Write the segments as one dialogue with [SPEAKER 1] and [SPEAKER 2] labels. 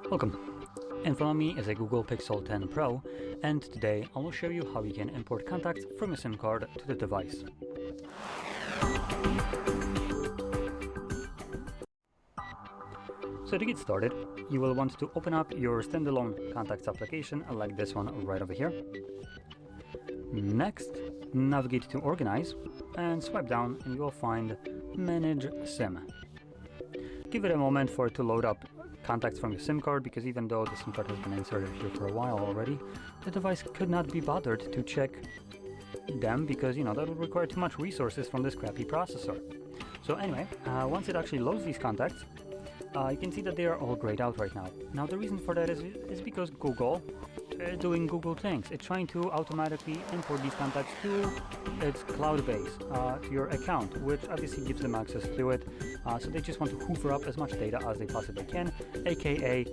[SPEAKER 1] Welcome. In front of me is a Google Pixel 10 Pro, and today I will show you how you can import contacts from a SIM card to the device. So to get started, you will want to open up your standalone contacts application like this one right over here. Next, navigate to Organize and swipe down and you will find Manage SIM. Give it a moment for it to load up contacts from your SIM card, because even though the SIM card has been inserted here for a while already, the device could not be bothered to check them because, that would require too much resources from this crappy processor. So anyway, once it actually loads these contacts, you can see that they are all grayed out right now. Now the reason for that is because Google doing Google things. It's trying to automatically import these contacts to its cloud base, to your account, which obviously gives them access to it. So they just want to hoover up as much data as they possibly can, aka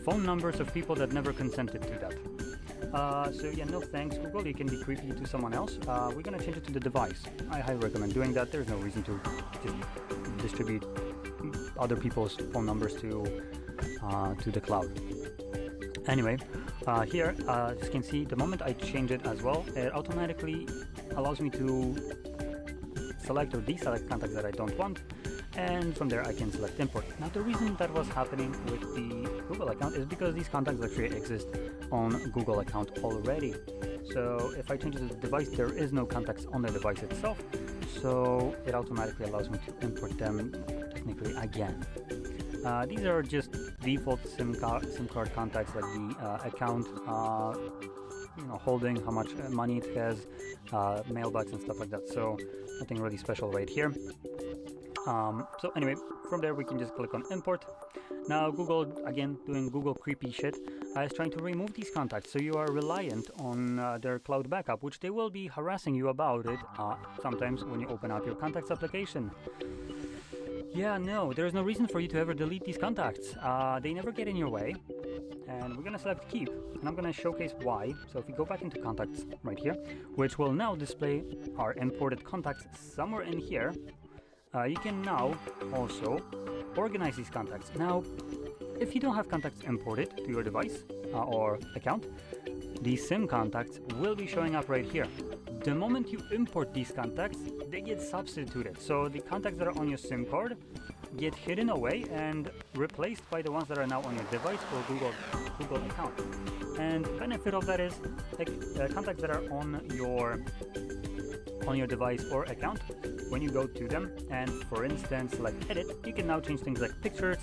[SPEAKER 1] phone numbers of people that never consented to that. So yeah, no thanks Google, you can be creepy to someone else. We're gonna change it to the device. I highly recommend doing that. There's no reason to just distribute other people's phone numbers to the cloud. Anyway, here, as you can see, the moment I change it as well, it automatically allows me to select or deselect contacts that I don't want, and from there I can select import. Now the reason that was happening with the Google account is because these contacts actually exist on Google account already. So if I change it to the device, there is no contacts on the device itself, so it automatically allows me to import them technically again. These are just default SIM card contacts, like the account, holding, how much money it has, mailbox and stuff like that. So nothing really special right here. So anyway, from there we can just click on import. Now Google, again doing Google creepy shit, is trying to remove these contacts, so you are reliant on their cloud backup, which they will be harassing you about it sometimes when you open up your contacts application. Yeah, no, there is no reason for you to ever delete these contacts. They never get in your way. And we're gonna select keep, and I'm gonna showcase why. So if we go back into contacts right here, which will now display our imported contacts somewhere in here, you can now also organize these contacts. Now, if you don't have contacts imported to your device or account, these SIM contacts will be showing up right here. The moment you import these contacts, they get substituted. So the contacts that are on your SIM card get hidden away and replaced by the ones that are now on your device or Google account. And the benefit of that is, like, contacts that are on your device or account, when you go to them and, for instance, like edit, you can now change things like pictures,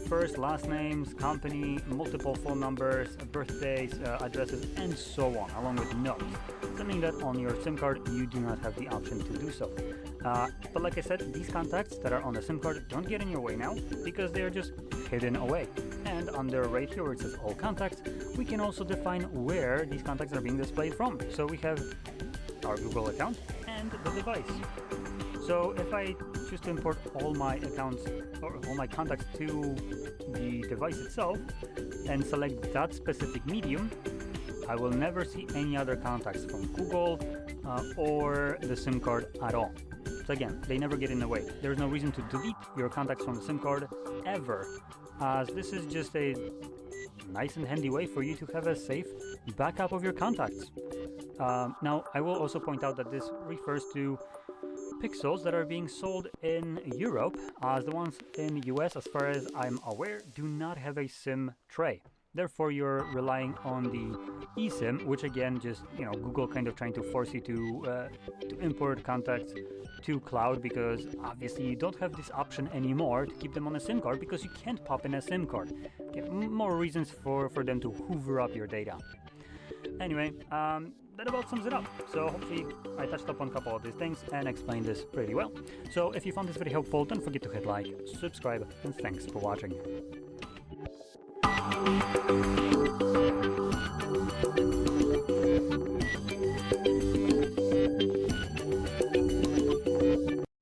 [SPEAKER 1] first, last names, company, multiple phone numbers, birthdays, addresses, and so on, along with notes. Something that on your SIM card you do not have the option to do so. But like I said, these contacts that are on the SIM card don't get in your way now because they're just hidden away. And under right here where it says all contacts, we can also define where these contacts are being displayed from. So we have our Google account and the device. So if I choose to import all my accounts or all my contacts to the device itself and select that specific medium, I will never see any other contacts from Google or the SIM card at all. So again, they never get in the way. There's no reason to delete your contacts from the SIM card ever, as this is just a nice and handy way for you to have a safe backup of your contacts. Now, I will also point out that this refers to Pixels that are being sold in Europe, as the ones in the US, as far as I'm aware, do not have a SIM tray. Therefore, you're relying on the eSIM, which again, just, Google kind of trying to force you to import contacts to cloud, because obviously you don't have this option anymore to keep them on a SIM card because you can't pop in a SIM card. Okay, more reasons for them to hoover up your data. Anyway, that about sums it up. So hopefully I touched up on a couple of these things and explained this pretty well. So if you found this video helpful, don't forget to hit like, subscribe, and thanks for watching.